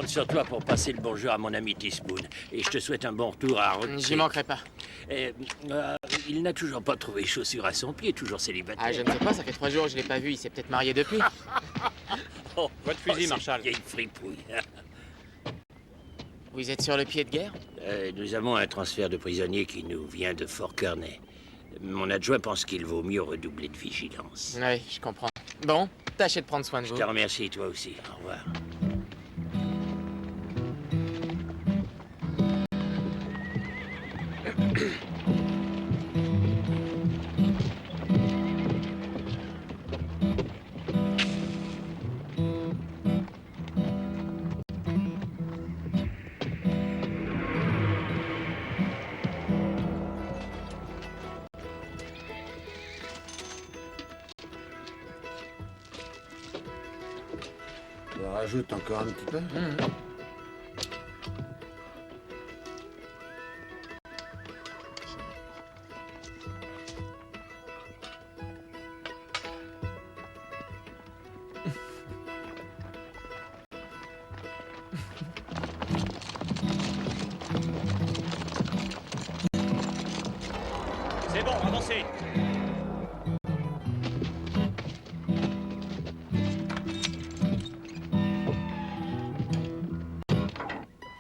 sur toi pour passer le bonjour à mon ami Teaspoon. Et je te souhaite un bon retour à Rock J'y Creek. manquerai pas. Il n'a toujours pas trouvé chaussures à son pied, toujours célibataire. Ah, je ne sais pas, ça fait 3 jours que je l'ai pas vu, il s'est peut-être marié depuis. Oh, Votre fusil, cette Marshal. vieille fripouille. Vous êtes sur le pied de guerre? Nous avons un transfert de prisonniers qui nous vient de Fort Kearney. Mon adjoint pense qu'il vaut mieux redoubler de vigilance. Oui, je comprends. Bon, tâchez de prendre soin de Je vous. te remercie, toi aussi. Au revoir. On rajoute encore un petit peu. C'est bon, avancez.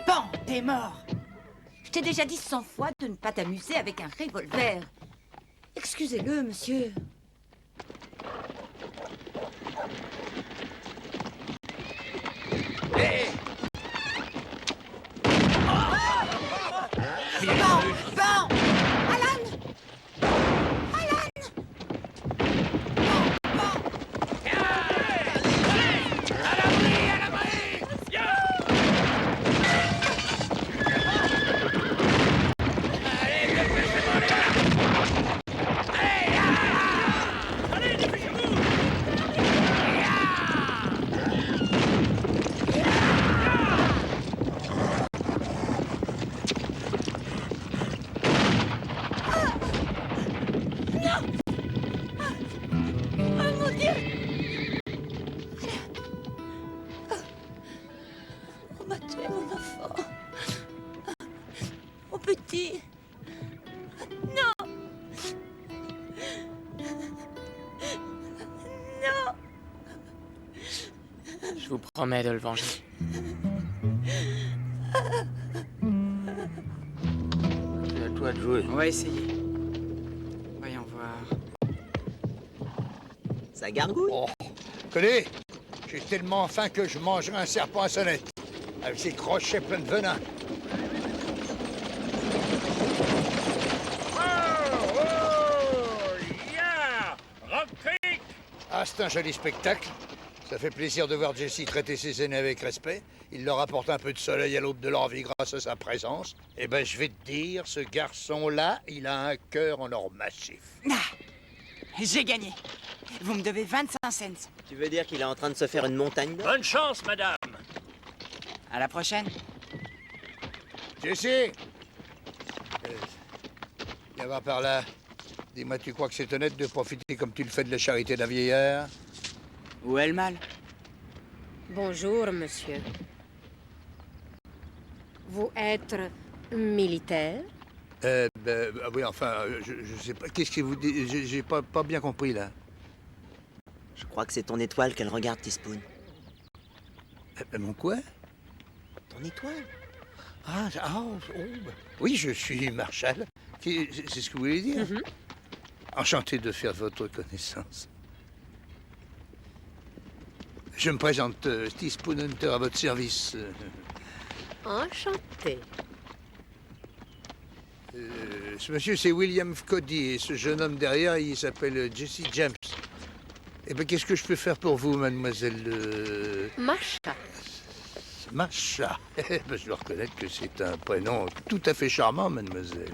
Bon, t'es mort. Je t'ai déjà dit 100 fois de ne pas t'amuser avec un revolver. Excusez-le, monsieur. Bon, bon. Alan. Alan. Bon, bon. Oh mon Dieu! On m'a tué mon enfant. Mon petit. Non! Non! Je vous promets de le venger. C'est à toi de jouer. On va essayer. Voyons voir. Ça gargouille? Oh, connais, j'ai tellement faim que je mangerai un serpent à sonnette. Avec ses crochets pleins de venin. Yeah! Rock Creek! Ah, c'est un joli spectacle. Ça fait plaisir de voir Jesse traiter ses aînés avec respect. Il leur apporte un peu de soleil à l'aube de leur vie grâce à sa présence. Eh ben, je vais te dire, ce garçon-là, il a un cœur en or massif. Ah, j'ai gagné. Vous me devez 25 cents. Tu veux dire qu'il est en train de se faire une montagne d'or? Bonne chance, madame. À la prochaine. Jesse! Viens voir par là. Dis-moi, tu crois que c'est honnête de profiter comme tu le fais de la charité d'un vieillard? Où est le mal? Bonjour, monsieur. Vous êtes militaire? Oui, enfin, je sais pas. Qu'est-ce que vous dites? J'ai pas bien compris, là. Je crois que c'est ton étoile qu'elle regarde, Teaspoon. Mon quoi? Ton étoile? Oui, je suis Marshall. C'est ce que vous voulez dire? Enchanté de faire votre connaissance. Je me présente, Teaspoon Hunter, à votre service. Enchanté. Ce monsieur, c'est William Cody, et ce jeune homme derrière, il s'appelle Jesse James. Eh bien, qu'est-ce que je peux faire pour vous, mademoiselle... Masha. Masha. Eh ben, je dois reconnaître que c'est un prénom tout à fait charmant, mademoiselle.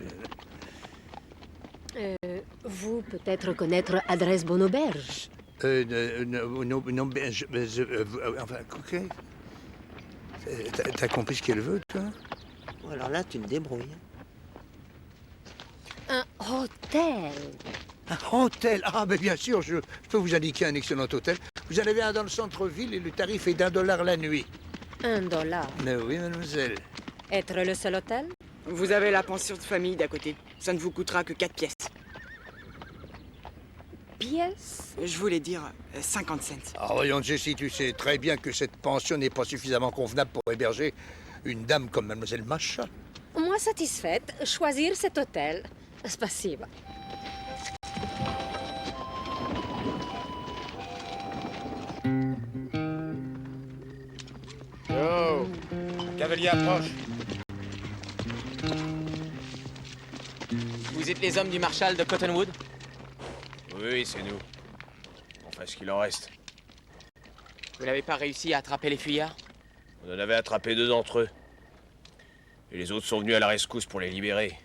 Vous peut-être connaître Adresse Bonauberge. Non, enfin, ok. T'as compris ce qu'elle veut, toi? Oh, alors là, tu te débrouilles. Un hôtel. Un hôtel? Ah, mais bien sûr, je peux vous indiquer un excellent hôtel. Vous en avez un dans le centre-ville et le tarif est d'$1 la nuit. $1. Mais oui, mademoiselle. Être le seul hôtel? Vous avez la pension de famille d'à côté. Ça ne vous coûtera que 4 pièces. Pièce? Je voulais dire 50 cents. Ah, voyons, Jessie, tu sais très bien que cette pension n'est pas suffisamment convenable pour héberger une dame comme mademoiselle Masha. Moi satisfaite. Choisir cet hôtel. Spasiba. Yo, cavalier approche. Vous êtes les hommes du Marshal de Cottonwood? Oui, c'est nous. Enfin, ce qu'il en reste. Vous n'avez pas réussi à attraper les fuyards? On en avait attrapé 2 d'entre eux. Et les autres sont venus à la rescousse pour les libérer.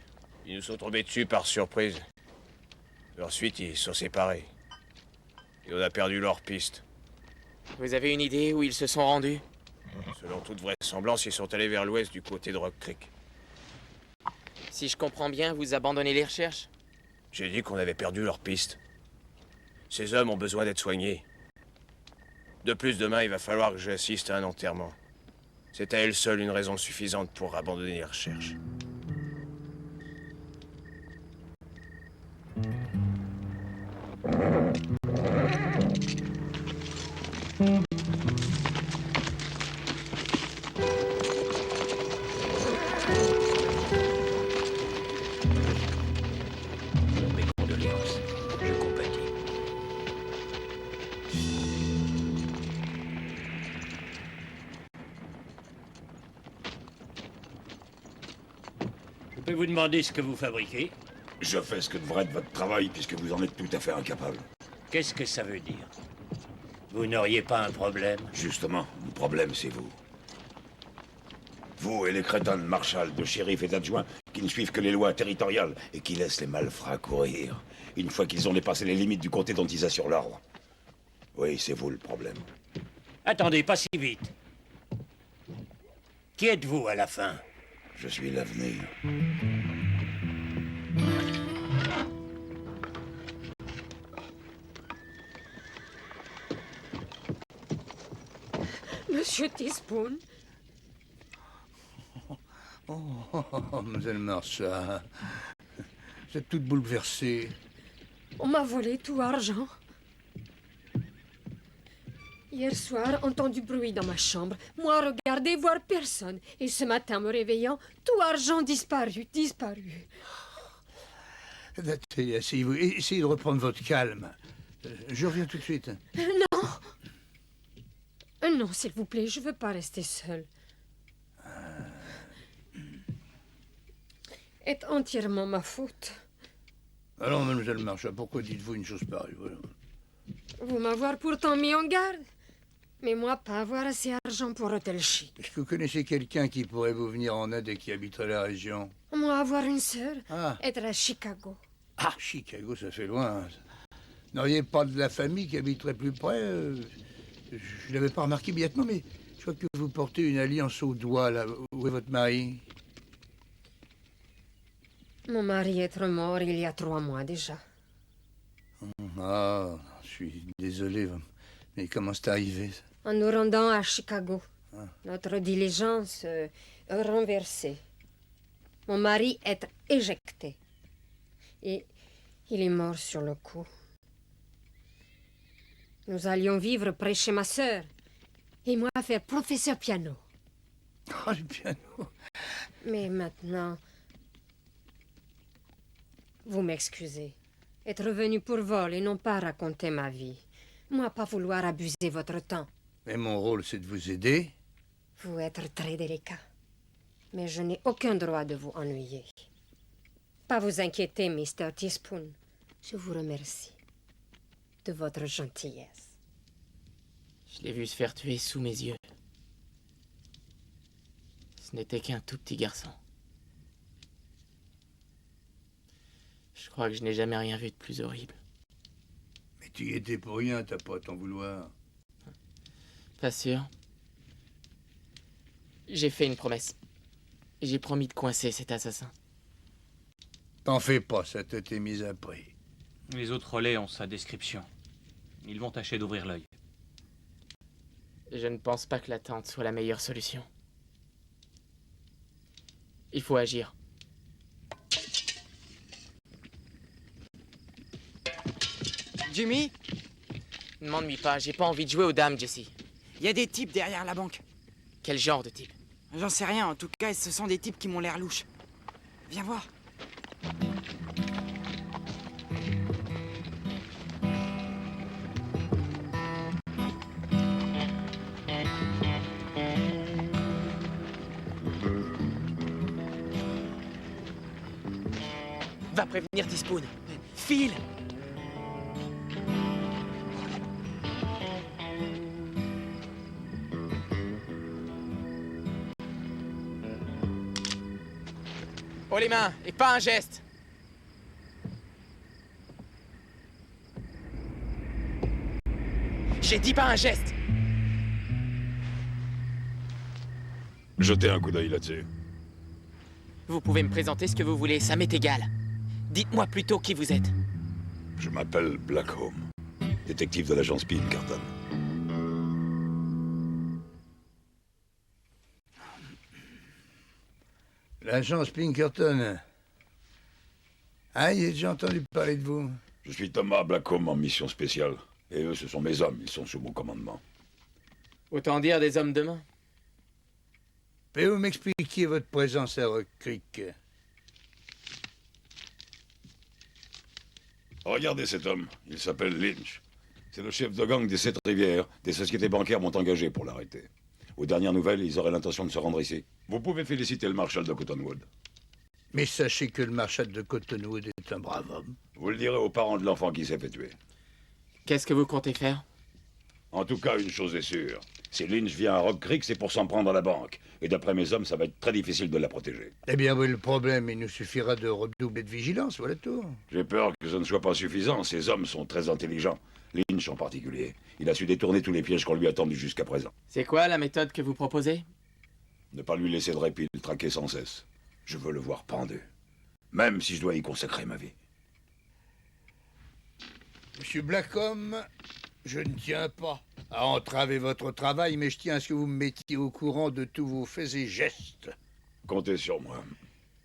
Ils nous sont tombés dessus par surprise. Et ensuite, ils se sont séparés. Et on a perdu leur piste. Vous avez une idée où ils se sont rendus? Selon toute vraisemblance, ils sont allés vers l'ouest du côté de Rock Creek. Si je comprends bien, vous abandonnez les recherches? J'ai dit qu'on avait perdu leur piste. Ces hommes ont besoin d'être soignés. De plus, demain, il va falloir que j'assiste à un enterrement. C'est à elle seule une raison suffisante pour abandonner les recherches. Mes condoléances. Je compatis. Je peux vous demander ce que vous fabriquez? Je fais ce que devrait être votre travail, puisque vous en êtes tout à fait incapable. Qu'est-ce que ça veut dire? Vous n'auriez pas un problème? Justement, le problème, c'est vous. Vous et les crétins de Marshall, de shérif et d'adjoints, qui ne suivent que les lois territoriales et qui laissent les malfrats courir, une fois qu'ils ont dépassé les limites du comté dont ils assurent l'ordre. Oui, c'est vous le problème. Attendez, pas si vite. Qui êtes-vous à la fin? Je suis l'avenir. Monsieur Teaspoon? Oh, mademoiselle Masha. Vous êtes toute bouleversée. On m'a volé tout argent. Hier soir, entendu bruit dans ma chambre. Moi, regarder, voir personne. Et ce matin, me réveillant, tout argent disparu. Asseyez-vous. Essayez de reprendre votre calme. Je reviens tout de suite. Non, s'il vous plaît, je veux pas rester seule. Est entièrement ma faute. Alors, mademoiselle Masha, pourquoi dites-vous une chose pareille? Voilà. Vous m'avoir pourtant mis en garde. Mais moi, pas avoir assez d'argent pour hôtel chic. Est-ce que vous connaissez quelqu'un qui pourrait vous venir en aide et qui habiterait la région? Moi, avoir une sœur, Ah, être à Chicago. Chicago, ça fait loin. N'auriez pas de la famille qui habiterait plus près? Je l'avais pas remarqué immédiatement, mais je crois que vous portez une alliance au doigt, là. Où est votre mari? Mon mari est mort il y a 3 mois déjà. Ah, je suis désolé, mais comment c'est arrivé, ça? En nous rendant à Chicago, notre diligence renversée. Mon mari est éjecté. Et il est mort sur le coup. Nous allions vivre près chez ma sœur. Et moi faire professeur piano. Oh, le piano! Mais maintenant... Vous m'excusez. Être venu pour vol et non pas raconter ma vie. Moi, pas vouloir abuser votre temps. Mais mon rôle, c'est de vous aider. Vous êtes très délicat. Mais je n'ai aucun droit de vous ennuyer. Pas vous inquiéter, Mr. Teaspoon. Je vous remercie de votre gentillesse. Je l'ai vu se faire tuer sous mes yeux. Ce n'était qu'un tout petit garçon. Je crois que je n'ai jamais rien vu de plus horrible. Mais tu y étais pour rien, t'as pas à t'en vouloir. Pas sûr. J'ai fait une promesse. J'ai promis de coincer cet assassin. T'en fais pas, ça te t'est mis à prix. Les autres relais ont sa description. Ils vont tâcher d'ouvrir l'œil. Je ne pense pas que l'attente soit la meilleure solution. Il faut agir. Jimmy, Ne m'ennuie pas, j'ai pas envie de jouer aux dames, Jesse. il y a des types derrière la banque. Quel genre de type? J'en sais rien, en tout cas, ce sont des types qui m'ont l'air louches. Viens voir. Va prévenir Teaspoon. File! Haut les mains, et pas un geste! J'ai dit pas un geste! Jetez un coup d'œil là-dessus. Vous pouvez me présenter ce que vous voulez, ça m'est égal. Dites-moi plutôt qui vous êtes. Je m'appelle Blackholm, détective de l'agence Pinkerton. L'agence Pinkerton. Ah, j'ai déjà entendu parler de vous. Je suis Thomas Blackholm en mission spéciale. Et eux, ce sont mes hommes, ils sont sous mon commandement. Autant dire des hommes de main. Pouvez-vous m'expliquer votre présence à Rock Creek? Regardez cet homme, il s'appelle Lynch. C'est le chef de gang des 7 rivières. Des sociétés bancaires m'ont engagé pour l'arrêter. Aux dernières nouvelles, ils auraient l'intention de se rendre ici. Vous pouvez féliciter le marshal de Cottonwood. Mais sachez que le marshal de Cottonwood est un brave homme. Vous le direz aux parents de l'enfant qui s'est fait tuer. Qu'est-ce que vous comptez faire? En tout cas, une chose est sûre. Si Lynch vient à Rock Creek, c'est pour s'en prendre à la banque. Et d'après mes hommes, ça va être très difficile de la protéger. Eh bien, oui, le problème, il nous suffira de redoubler de vigilance, voilà tout. J'ai peur que ce ne soit pas suffisant. Ces hommes sont très intelligents. Lynch en particulier. Il a su détourner tous les pièges qu'on lui a tendus jusqu'à présent. C'est quoi la méthode que vous proposez? Ne pas lui laisser de répit, le traquer sans cesse. Je veux le voir pendu. Même si je dois y consacrer ma vie. Monsieur Blackholm, je ne tiens pas à entraver votre travail, mais je tiens à ce que vous me mettiez au courant de tous vos faits et gestes. Comptez sur moi.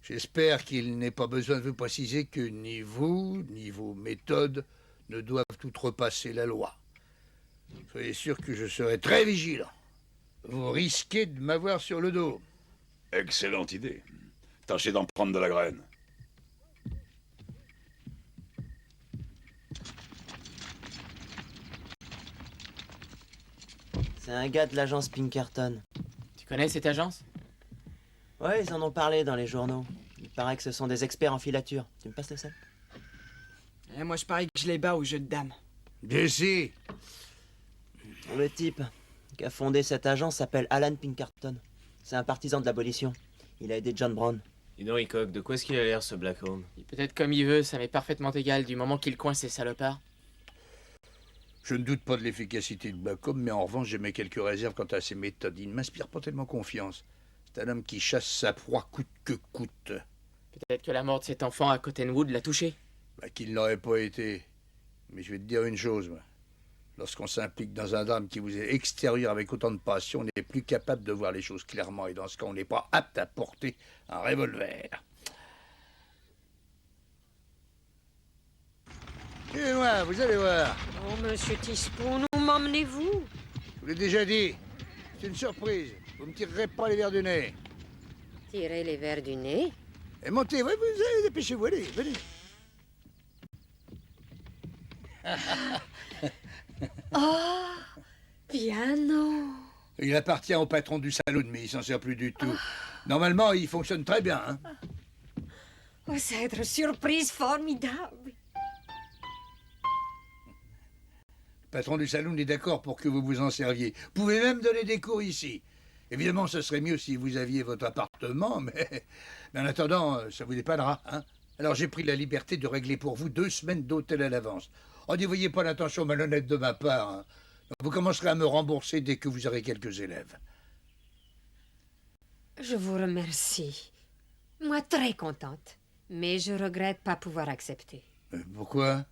J'espère qu'il n'est pas besoin de vous préciser que ni vous, ni vos méthodes ne doivent outrepasser la loi. Soyez sûr que je serai très vigilant. Vous risquez de m'avoir sur le dos. Excellente idée. Tâchez d'en prendre de la graine. C'est un gars de l'agence Pinkerton. Tu connais cette agence? Ouais, ils en ont parlé dans les journaux. Il paraît que ce sont des experts en filature. Tu me passes le sel? Moi, je parie que je les bats au jeu de dames. Jesse, Le type qui a fondé cette agence s'appelle Alan Pinkerton. C'est un partisan de l'abolition. Il a aidé John Brown. Dis donc, Hickok, de quoi est-ce qu'il a l'air, ce Blackholm? Il peut être comme il veut, ça m'est parfaitement égal du moment qu'il coince ces salopards. je ne doute pas de l'efficacité de Blackholm, mais en revanche, j'émets quelques réserves quant à ses méthodes. Il ne m'inspire pas tellement confiance. C'est un homme qui chasse sa proie coûte que coûte. Peut-être que la mort de cet enfant à Cottonwood l'a touché. Qu'il ne l'aurait pas été. Mais je vais te dire une chose, moi. Lorsqu'on s'implique dans un drame qui vous est extérieur avec autant de passion, on n'est plus capable de voir les choses clairement. Et dans ce cas, on n'est pas apte à porter un revolver. Suivez-moi, vous allez voir. Oh, monsieur Teaspoon, où m'emmenez-vous? Je vous l'ai déjà dit. C'est une surprise. Vous ne me tirerez pas les verres du nez. Tirez les verres du nez? Et montez, ouais, vous allez, dépêchez-vous, allez, venez. Oh, piano. Il appartient au patron du saloon, mais il s'en sert plus du tout. Normalement, il fonctionne très bien, hein. Oh, ça va être une surprise formidable. Le patron du saloon est d'accord pour que vous vous en serviez. Vous pouvez même donner des cours ici. Évidemment, ce serait mieux si vous aviez votre appartement, mais en attendant, ça vous dépanera, hein. Alors j'ai pris la liberté de régler pour vous 2 semaines d'hôtel à l'avance. Oh, n'y voyez pas l'intention malhonnête de ma part, hein. Vous commencerez à me rembourser dès que vous aurez quelques élèves. Je vous remercie. Moi, très contente. Mais je regrette pas pouvoir accepter. Pourquoi?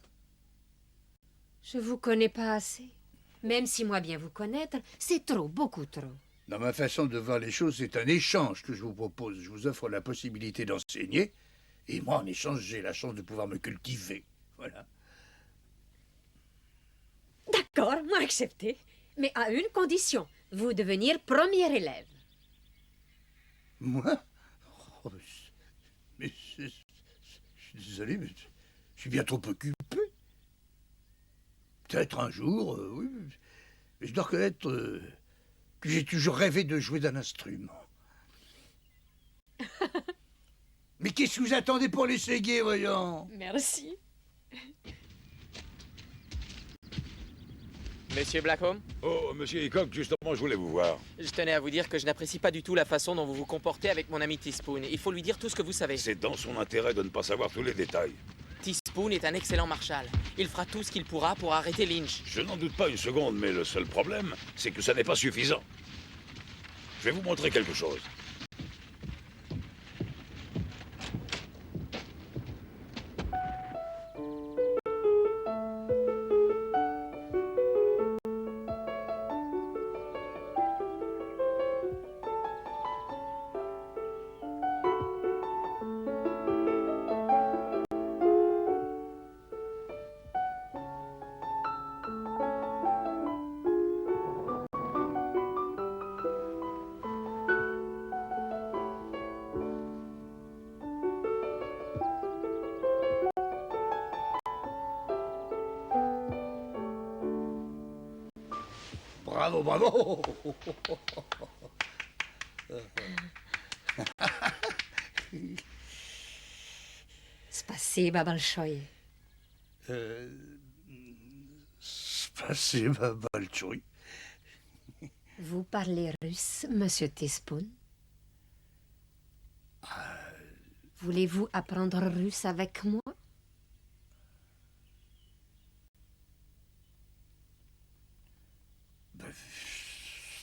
Je vous connais pas assez. Même si moi bien vous connaître, c'est trop, beaucoup trop. Dans ma façon de voir les choses, c'est un échange que je vous propose. Je vous offre la possibilité d'enseigner, et moi, en échange, j'ai la chance de pouvoir me cultiver. Voilà. D'accord, moi accepté. Mais à une condition, vous devenir premier élève. Moi? Oh, je suis désolé, mais je suis bien trop occupé. Peut-être un jour, oui. Mais je dois reconnaître que j'ai toujours rêvé de jouer d'un instrument. Mais qu'est-ce que vous attendez pour l'essayer, voyons? Merci. Monsieur Blackholm, Oh, monsieur Hickok, justement, je voulais vous voir. je tenais à vous dire que je n'apprécie pas du tout la façon dont vous vous comportez avec mon ami Teaspoon. Il faut lui dire tout ce que vous savez. C'est dans son intérêt de ne pas savoir tous les détails. Teaspoon est un excellent marshal. Il fera tout ce qu'il pourra pour arrêter Lynch. Je n'en doute pas une seconde, mais le seul problème, c'est que ça n'est pas suffisant. Je vais vous montrer quelque chose. Bravo, bravo! Spasiba большое. Spasiba большое. Vous parlez russe, monsieur Teaspoon? Voulez-vous apprendre russe avec moi?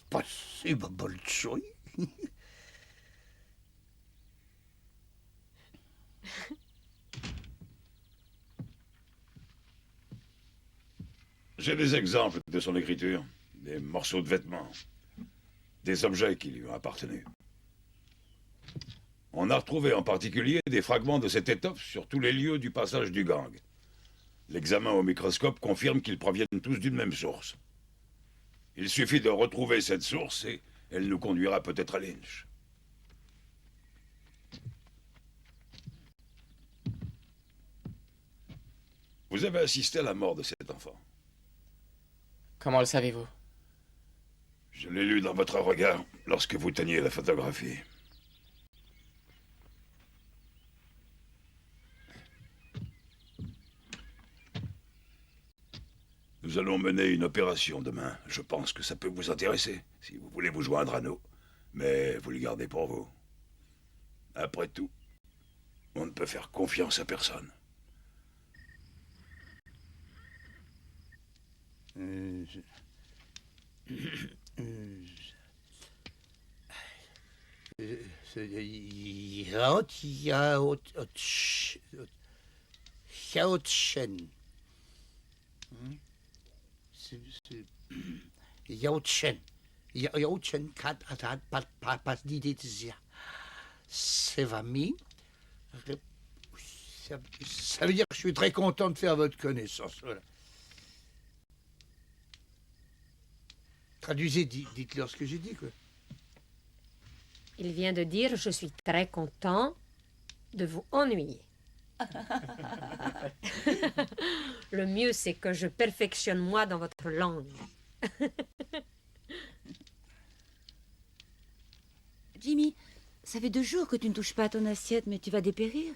Spasiba большое. J'ai des exemples de son écriture, des morceaux de vêtements, des objets qui lui ont appartenu. On a retrouvé en particulier des fragments de cette étoffe sur tous les lieux du passage du gang. L'examen au microscope confirme qu'ils proviennent tous d'une même source. Il suffit de retrouver cette source et elle nous conduira peut-être à Lynch. Vous avez assisté à la mort de cet enfant. Comment le savez-vous? Je l'ai lu dans votre regard lorsque vous teniez la photographie. Nous allons mener une opération demain. Je pense que ça peut vous intéresser, si vous voulez vous joindre à nous. Mais vous le gardez pour vous. Après tout, on ne peut faire confiance à personne. Yao Chen. Yao Chen. Yao Chen kat atat pas d'idée. C'est vami. Ça veut dire que je suis très content de faire votre connaissance. Voilà. Traduisez, dites-leur ce que j'ai dit, quoi. Il vient de dire « Je suis très content de vous ennuyer ». Le mieux, c'est que je perfectionne moi dans votre langue. Jimmy, ça fait 2 jours que tu ne touches pas à ton assiette, mais tu vas dépérir.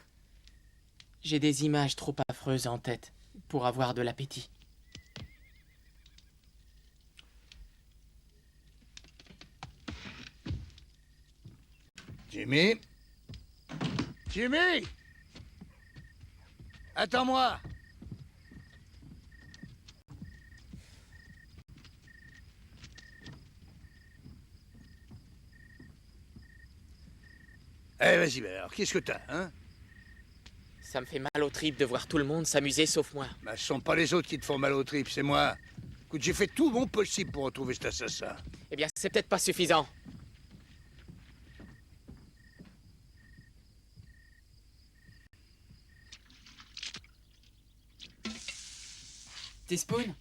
J'ai des images trop affreuses en tête pour avoir de l'appétit. Jimmy? Jimmy? Attends-moi! Eh, vas-y, ben alors, qu'est-ce que t'as, hein? Ça me fait mal aux tripes de voir tout le monde s'amuser sauf moi. Bah, ce sont pas les autres qui te font mal aux tripes, c'est moi. Écoute, j'ai fait tout mon possible pour retrouver cet assassin. Eh bien, c'est peut-être pas suffisant. Teaspoon,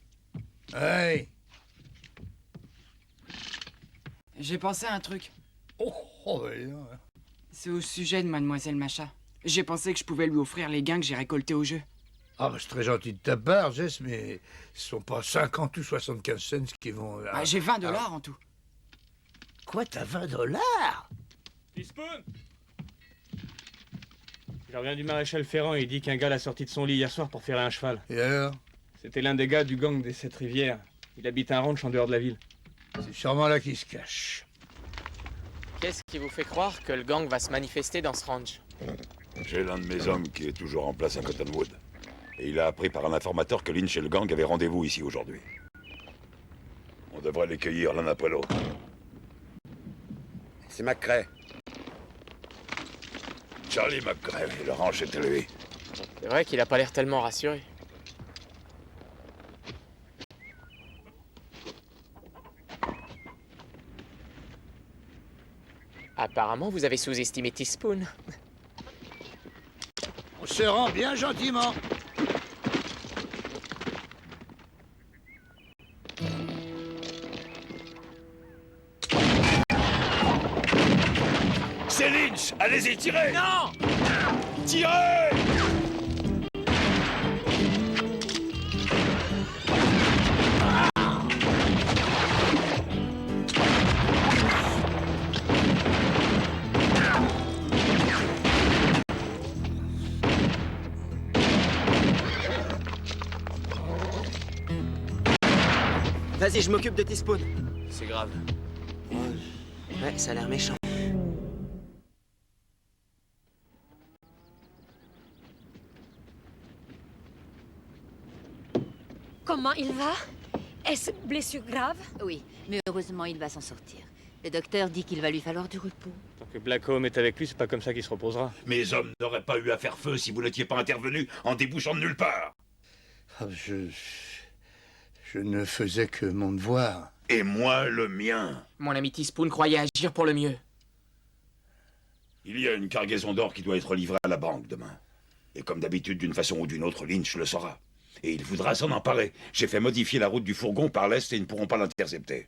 Hey. j'ai pensé à un truc. Ouais, non. C'est au sujet de Mademoiselle Macha. J'ai pensé que je pouvais lui offrir les gains que j'ai récoltés au jeu. Ah, bah, c'est très gentil de ta part, Jess, mais ce sont pas 50 ou 75 cents qui vont... Bah, j'ai 20 $ en tout. Quoi, t'as 20 $? Teaspoon! Je reviens du maréchal Ferrand, il dit qu'un gars l'a sorti de son lit hier soir pour faire un cheval. Et alors? C'était l'un des gars du gang des 7 rivières. Il habite un ranch en dehors de la ville. C'est sûrement là qu'il se cache. Qu'est-ce qui vous fait croire que le gang va se manifester dans ce ranch? J'ai l'un de mes hommes qui est toujours en place à Cottonwood. Et il a appris par un informateur que Lynch et le gang avaient rendez-vous ici aujourd'hui. On devrait les cueillir l'un après l'autre. C'est McCrae. Charlie McCrae, le ranch était lui. C'est vrai qu'il a pas l'air tellement rassuré. Apparemment, vous avez sous-estimé Teaspoon. On se rend bien gentiment. C'est Lynch! Allez-y, tirez! Non! Tirez! Vas-y, je m'occupe de Teaspoon. C'est grave. Ouais, ça a l'air méchant. Comment il va? Est-ce blessure grave? Oui, mais heureusement, il va s'en sortir. Le docteur dit qu'il va lui falloir du repos. Tant que Blackcomb est avec lui, c'est pas comme ça qu'il se reposera. Mes hommes n'auraient pas eu à faire feu si vous n'étiez pas intervenu en débouchant de nulle part. Ah, je ne faisais que mon devoir. Et moi, le mien. Mon ami Teaspoon croyait agir pour le mieux. Il y a une cargaison d'or qui doit être livrée à la banque demain. Et comme d'habitude, d'une façon ou d'une autre, Lynch le saura. Et il voudra s'en emparer. J'ai fait modifier la route du fourgon par l'est et ils ne pourront pas l'intercepter.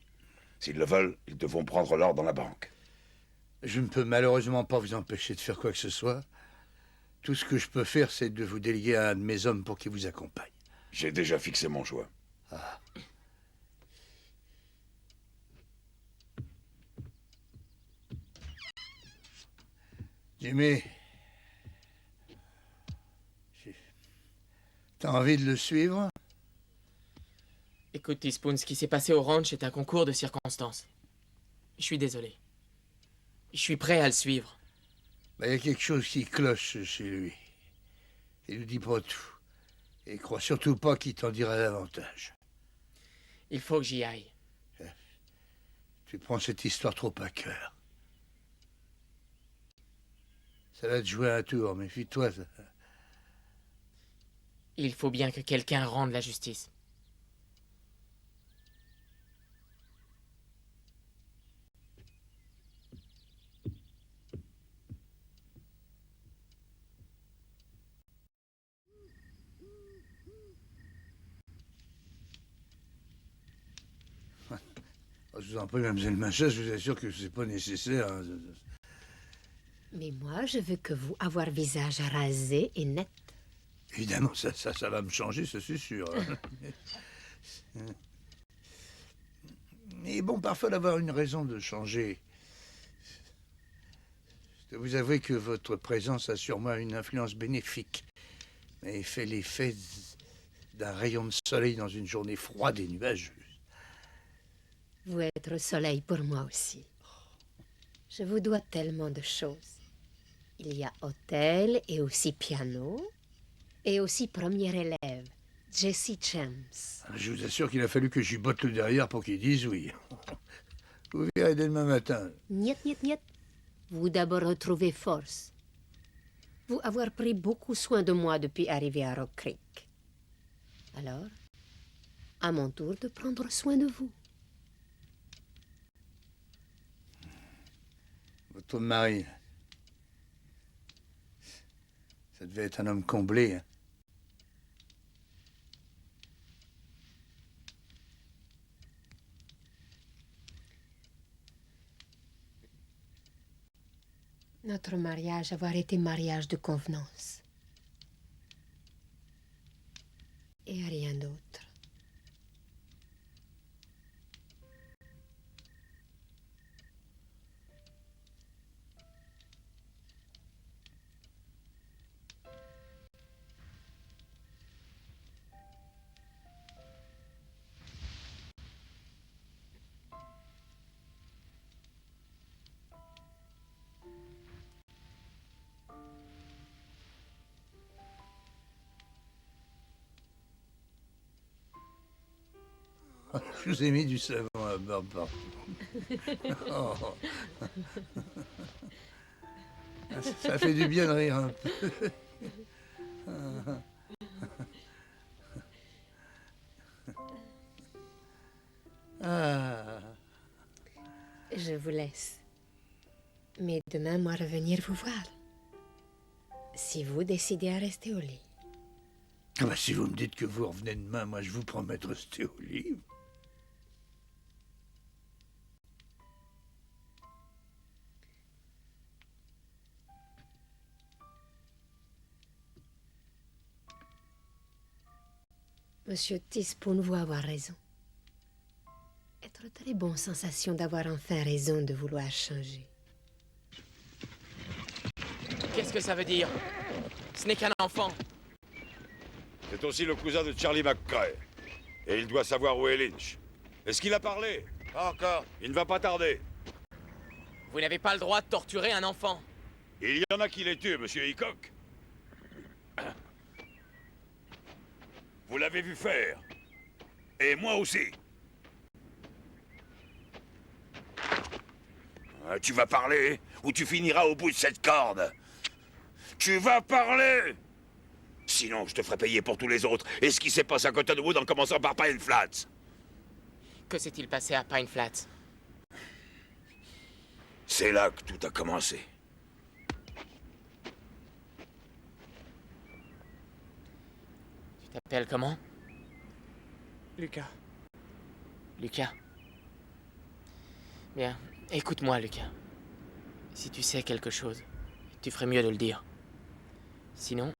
S'ils le veulent, ils devront prendre l'or dans la banque. Je ne peux malheureusement pas vous empêcher de faire quoi que ce soit. Tout ce que je peux faire, c'est de vous déléguer à un de mes hommes pour qu'il vous accompagne. J'ai déjà fixé mon choix. Ah. Jimmy, t'as envie de le suivre? Écoute, Teaspoon, ce qui s'est passé au ranch est un concours de circonstances. Je suis désolé. Je suis prêt à le suivre. Ben, y a quelque chose qui cloche chez lui. Il ne dit pas tout. Et crois surtout pas qu'il t'en dira davantage. Il faut que j'y aille. Tu prends cette histoire trop à cœur. Ça va te jouer un tour, méfie-toi. Il faut bien que quelqu'un rende la justice. Je vous en prie, mademoiselle Macha, je vous assure que c'est pas nécessaire. Hein. Mais moi, je veux que vous avoir visage rasé et net. Évidemment, ça va me changer, ça c'est sûr. Mais bon, parfois d'avoir une raison de changer. Je dois vous avouer que votre présence a sur moi une influence bénéfique. Mais fait l'effet d'un rayon de soleil dans une journée froide et nuageuse. Vous êtes le soleil pour moi aussi. Je vous dois tellement de choses. Il y a hôtel et aussi piano. Et aussi premier élève, Jesse James. Je vous assure qu'il a fallu que j'y botte le derrière pour qu'il dise oui. Vous verrez dès demain matin. Niet, niet, niet. Vous d'abord retrouver force. Vous avoir pris beaucoup soin de moi depuis arriver à Rock Creek. Alors, à mon tour de prendre soin de vous. Votre mari, ça devait être un homme comblé. Hein. Notre mariage avoir été mariage de convenance. Et rien d'autre. Je vous ai mis du savon à barbe partout. Oh. Ça fait du bien de rire un peu. Ah. Je vous laisse. Mais demain, moi revenir vous voir. Si vous décidez à rester au lit. Ah bah, si vous me dites que vous revenez demain, moi je vous promets de rester au lit. Monsieur Teaspoon vous avoir raison. Être très bonne sensation d'avoir enfin raison de vouloir changer. Qu'est-ce que ça veut dire? Ce n'est qu'un enfant. C'est aussi le cousin de Charlie McCrae. Et il doit savoir où est Lynch. Est-ce qu'il a parlé? Pas encore. Il ne va pas tarder. Vous n'avez pas le droit de torturer un enfant. Il y en a qui les tuent, monsieur Hickok. Vous l'avez vu faire. Et moi aussi. Tu vas parler, ou tu finiras au bout de cette corde. Tu vas parler! Sinon, je te ferai payer pour tous les autres. Et ce qui s'est passé à Cottonwood en commençant par Pine Flats. Que s'est-il passé à Pine Flats? C'est là que tout a commencé. Tu t'appelles comment? Lucas. Lucas. Bien, écoute-moi, Lucas. Si tu sais quelque chose, tu ferais mieux de le dire. Sinon,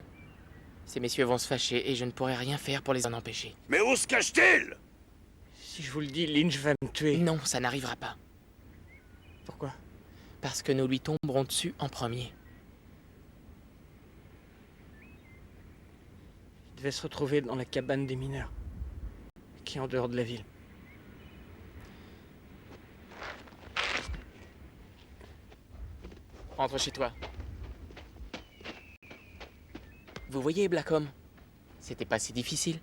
ces messieurs vont se fâcher et je ne pourrai rien faire pour les en empêcher. Mais où se cache-t-il? Si je vous le dis, Lynch va me tuer. Non, ça n'arrivera pas. Pourquoi? Parce que nous lui tomberons dessus en premier. Il devait se retrouver dans la cabane des mineurs, qui est en dehors de la ville. Rentre chez toi. Vous voyez, Blackham? C'était pas si difficile.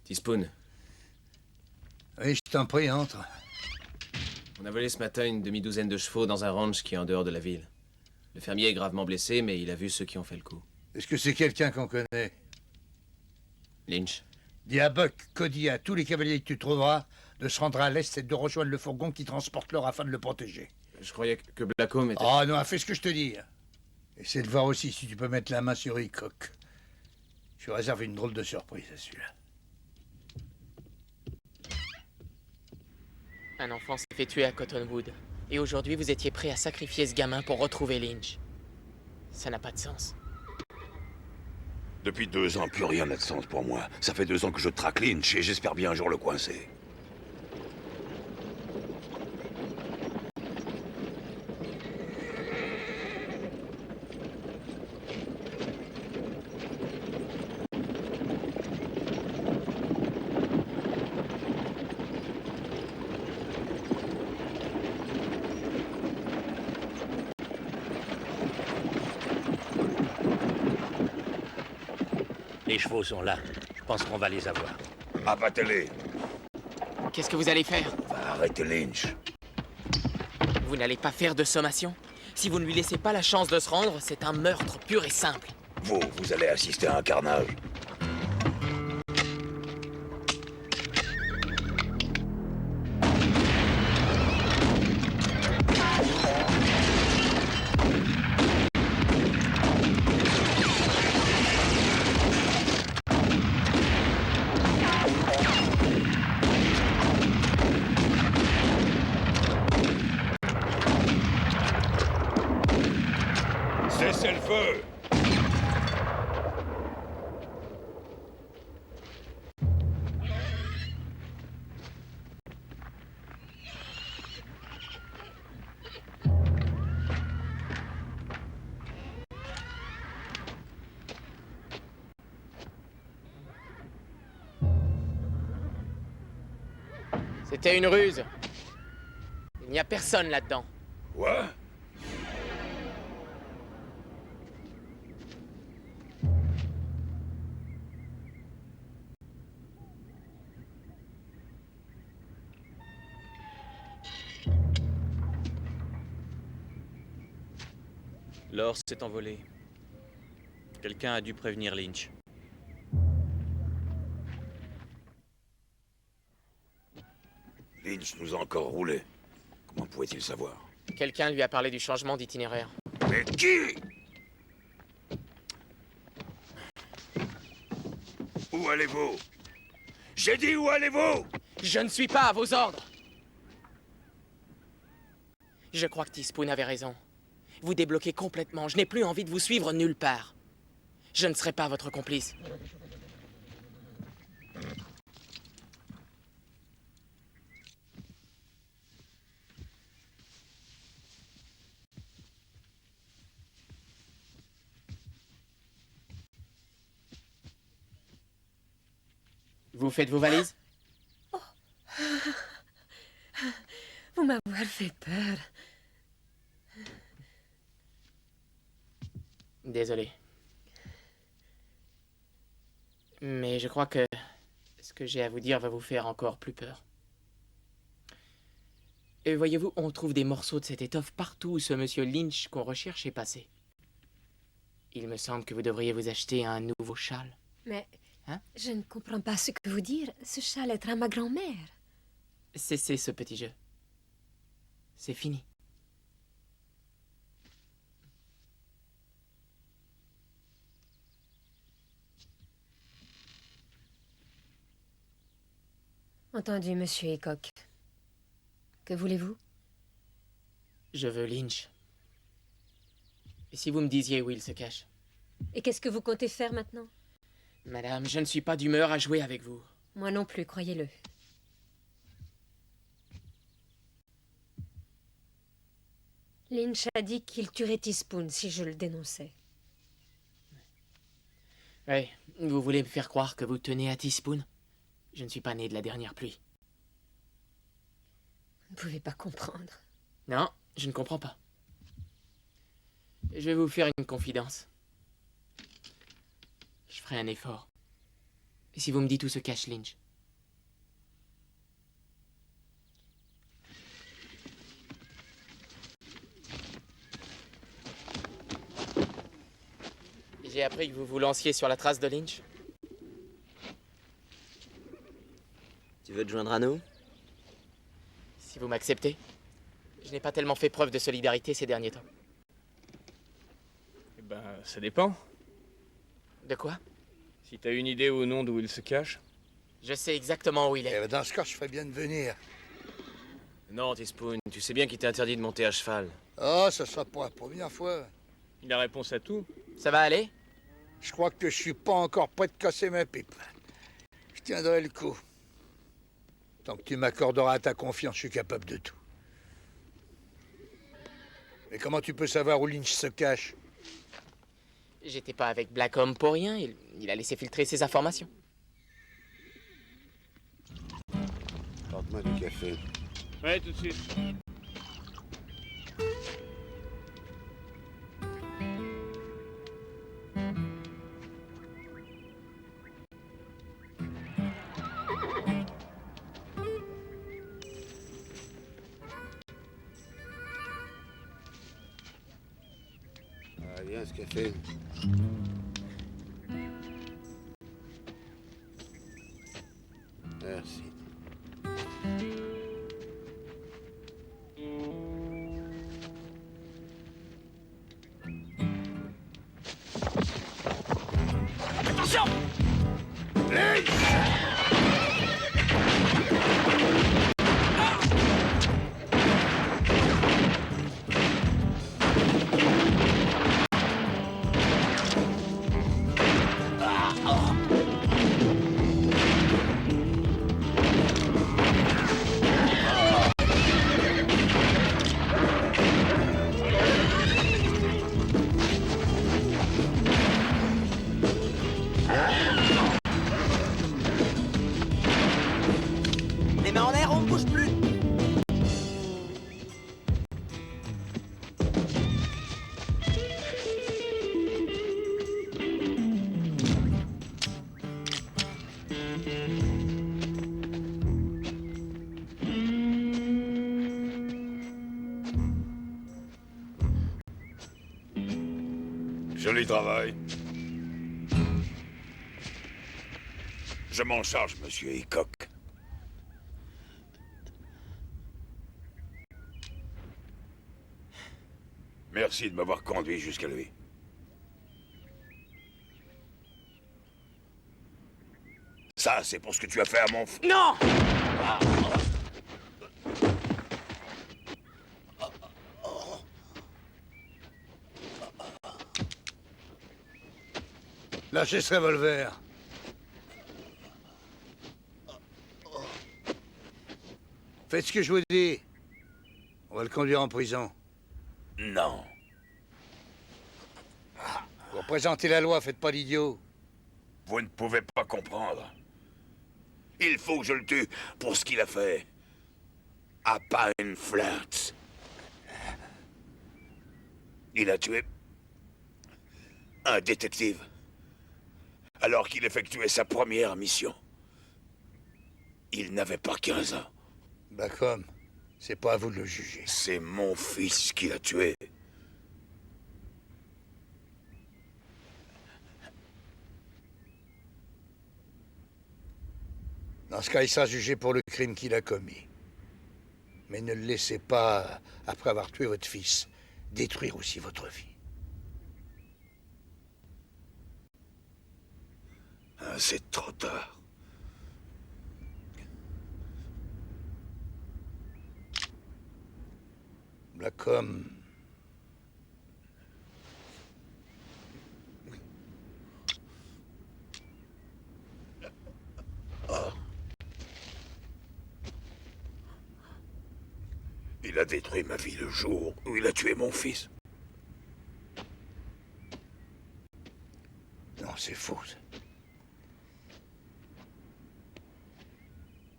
Teaspoon, Oui, je t'en prie, entre. on a volé ce matin une demi-douzaine de chevaux dans un ranch qui est en dehors de la ville. Le fermier est gravement blessé, mais il a vu ceux qui ont fait le coup. Est-ce que c'est quelqu'un qu'on connaît? Lynch. Dis à Buck, Cody, à tous les cavaliers que tu trouveras, de se rendre à l'est et de rejoindre le fourgon qui transporte l'or afin de le protéger. Je croyais que Blackham était... Oh non, fais ce que je te dis. Essaie de voir aussi si tu peux mettre la main sur Hickok. Je lui réserve une drôle de surprise à celui-là. Un enfant s'est fait tuer à Cottonwood. Et aujourd'hui, vous étiez prêt à sacrifier ce gamin pour retrouver Lynch. Ça n'a pas de sens. Depuis 2 ans, plus rien n'a de sens pour moi. Ça fait 2 ans que je traque Lynch et j'espère bien un jour le coincer. Les chevaux sont là. Je pense qu'on va les avoir. Abattez-les. Qu'est-ce que vous allez faire? Va arrêter Lynch. Vous n'allez pas faire de sommation? Si vous ne lui laissez pas la chance de se rendre, c'est un meurtre pur et simple. Vous allez assister à un carnage. Cessez le feu! C'était une ruse. Il n'y a personne là-dedans. Quoi? L'or s'est envolé. Quelqu'un a dû prévenir Lynch. Lynch nous a encore roulé. Comment pouvait-il savoir? Quelqu'un lui a parlé du changement d'itinéraire. Mais qui? Où allez-vous? J'ai dit où allez-vous? Je ne suis pas à vos ordres. Je crois que Teaspoon avait raison. Vous débloquez complètement. Je n'ai plus envie de vous suivre nulle part. Je ne serai pas votre complice. Vous faites vos valises? Vous m'avez fait peur. Désolé. Mais je crois que ce que j'ai à vous dire va vous faire encore plus peur. Et voyez-vous, on trouve des morceaux de cette étoffe partout où ce monsieur Lynch qu'on recherche est passé. Il me semble que vous devriez vous acheter un nouveau châle. Mais Hein? je ne comprends pas ce que vous dire. Ce châle est à ma grand-mère. Cessez ce petit jeu. C'est fini. Entendu, monsieur Hickok. Que voulez-vous? Je veux Lynch. Et si vous me disiez où il se cache? Et qu'est-ce que vous comptez faire maintenant? Madame, je ne suis pas d'humeur à jouer avec vous. Moi non plus, croyez-le. Lynch a dit qu'il tuerait Teaspoon si je le dénonçais. Oui, vous voulez me faire croire que vous tenez à Teaspoon? Je ne suis pas né de la dernière pluie. Vous ne pouvez pas comprendre. Non, je ne comprends pas. Je vais vous faire une confidence. Je ferai un effort. Et si vous me dites où se cache Lynch? J'ai appris que vous vous lanciez sur la trace de Lynch. Tu veux te joindre à nous? Si vous m'acceptez. Je n'ai pas tellement fait preuve de solidarité ces derniers temps. Eh ben, ça dépend. De quoi? Si t'as une idée ou non d'où il se cache. Je sais exactement où il Eh est. ben, dans ce cas, je ferais bien de venir. Non, Teaspoon, tu sais bien qu'il t'est interdit de monter à cheval. Oh, ça sera pas la première fois. Il a réponse à tout. Ça va aller? Je crois que je suis pas encore prêt de casser ma pipe. Je tiendrai le coup. Tant que tu m'accorderas ta confiance, je suis capable de tout. Mais comment tu peux savoir où Lynch se cache? J'étais pas avec Black Home pour rien. Il a laissé filtrer ses informations. Porte-moi du café. Ouais, tout de suite. Ah, viens, ce café. Merci. Attention! Les mains en l'air, on ne bouge plus. Joli travail. Je m'en charge, monsieur Hickok. Merci de m'avoir conduit jusqu'à lui. Ça, c'est pour ce que tu as fait à mon frère. Non! Lâchez ce revolver. Faites ce que je vous dis. On va le conduire en prison. Non. Vous représentez la loi, faites pas d'idiot. Vous ne pouvez pas comprendre. Il faut que je le tue pour ce qu'il a fait. À Pine Flats. Il a tué un détective alors qu'il effectuait sa première mission. Il n'avait pas 15 ans. Bah comme, c'est pas à vous de le juger. C'est mon fils qui l'a tué. Dans ce cas, il sera jugé pour le crime qu'il a commis. Mais ne le laissez pas, après avoir tué votre fils, détruire aussi votre vie. Ah, c'est trop tard. Blackham. Il a détruit ma vie le jour où il a tué mon fils. Non, c'est faux.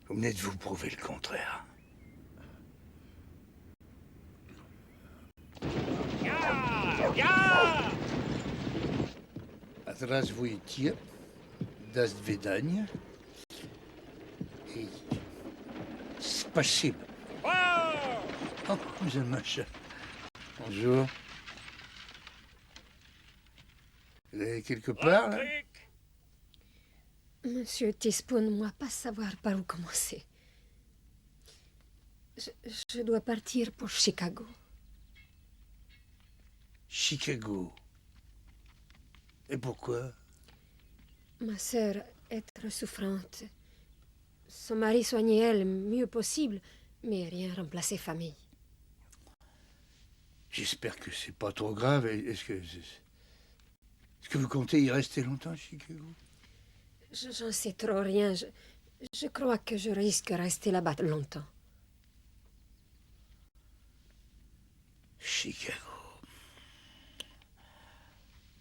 Vous venez de vous prouver le contraire. Здравствуйте. До свидания. И спасибо. Oh, monsieur Macha. Bonjour. Vous allez quelque part, là? Monsieur Teaspoon, moi, pas savoir par où commencer. Je dois partir pour Chicago. Chicago. Et pourquoi? Ma sœur est très souffrante. Son mari soignait elle mieux possible, mais rien remplaçait famille. J'espère que c'est pas trop grave. Est-ce que vous comptez y rester longtemps à Chicago? J'en sais trop rien. Je crois que je risque de rester là-bas longtemps. Chicago.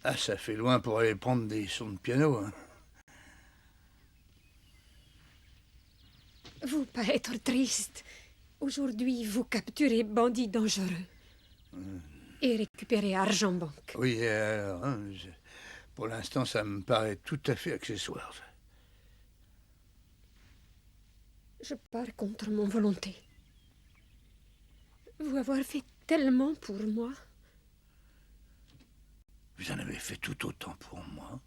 Ah, ça fait loin pour aller prendre des sons de piano, hein. Vous paraître triste. Aujourd'hui, vous capturez bandits dangereux. Et récupérez argent banque. Oui, alors, hein, pour l'instant, ça me paraît tout à fait accessoire. Ça. Je pars contre mon volonté. Vous avoir fait tellement pour moi. Vous en avez fait tout autant pour moi.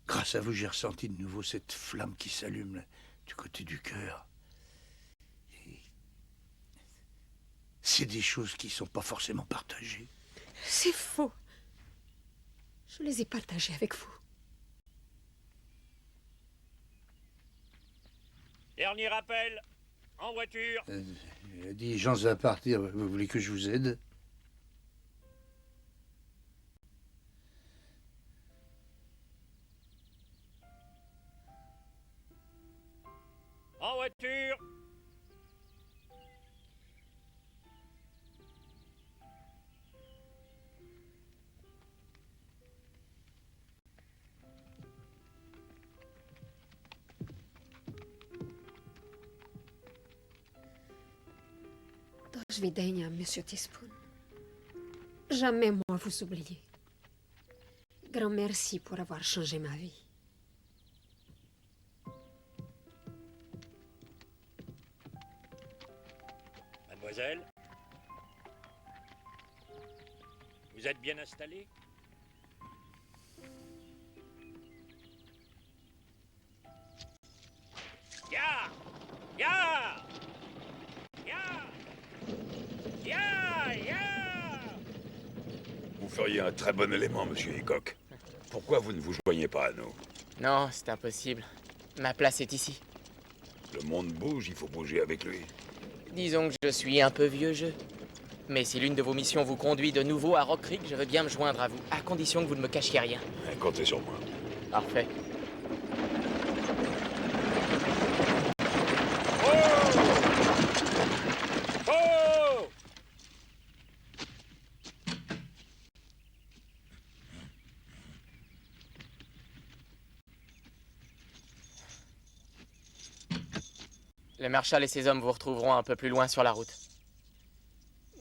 Grâce grâce à vous, j'ai ressenti de nouveau cette flamme qui s'allume là, du côté du cœur. Et c'est des choses qui sont pas forcément partagées. C'est faux. Je les ai partagés avec vous. Dernier rappel, en voiture. Il a dit, Jean va partir, vous voulez que je vous aide? En voiture. Do svidenia, Monsieur Teaspoon. Jamais moi vous oublier. Grand merci pour avoir changé ma vie. Mademoiselle, vous êtes bien installée? Ya! Ya! Ya! Ya! Ya! Vous feriez un très bon élément, monsieur Hickok. Pourquoi vous ne vous joignez pas à nous? Non, c'est impossible. Ma place est ici. Le monde bouge, il faut bouger avec lui. Disons que je suis un peu vieux jeu. Mais si l'une de vos missions vous conduit de nouveau à Rock Creek, je veux bien me joindre à vous, à condition que vous ne me cachiez rien. Comptez sur moi. Parfait. Oh! Le Marshal et ses hommes vous retrouveront un peu plus loin sur la route.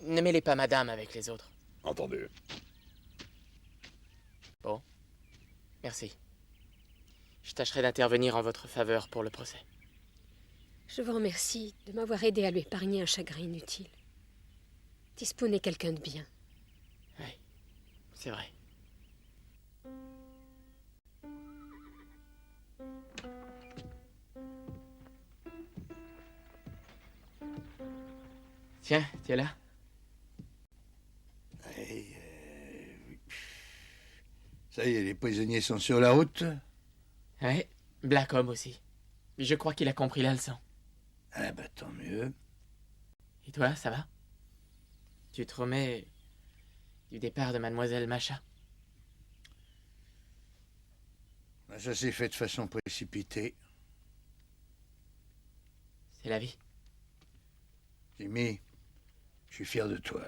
Ne mêlez pas madame avec les autres. Entendu. Bon. Merci. Je tâcherai d'intervenir en votre faveur pour le procès. Je vous remercie de m'avoir aidé à lui épargner un chagrin inutile. Teaspoon est quelqu'un de bien. Oui, c'est vrai. Tiens, tu es là? Oui. Ça y est, les prisonniers sont sur la route. Ouais, Black Home aussi. Je crois qu'il a compris la leçon. Ah bah tant mieux. Et toi, ça va? Tu te remets du départ de Mademoiselle Macha? Ça s'est fait de façon précipitée. C'est la vie. Jimmy, je suis fier de toi.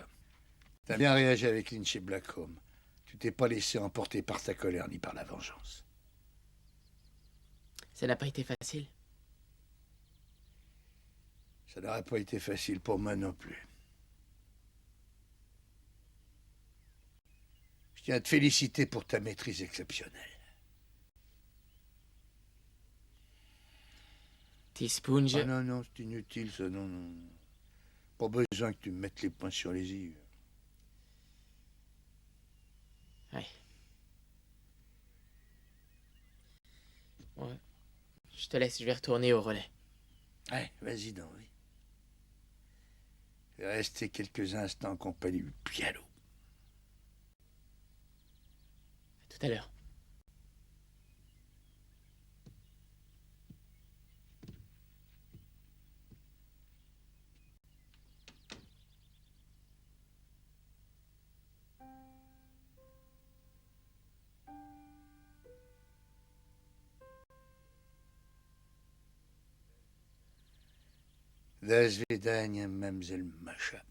T'as bien réagi avec Lynch et Blackham. Tu t'es pas laissé emporter par ta colère ni par la vengeance. Ça n'a pas été facile. Ça n'aurait pas été facile pour moi non plus. Je tiens à te féliciter pour ta maîtrise exceptionnelle. Teaspoon, je... Ah non, non, c'est inutile ça, non, non. Pas besoin que tu me mettes les points sur les i. Ouais. Ouais. Je te laisse, je vais retourner au relais. Ouais, vas-y donc, oui. Je vais rester quelques instants en compagnie du piano. À tout à l'heure. До свидания, мамзель Маша.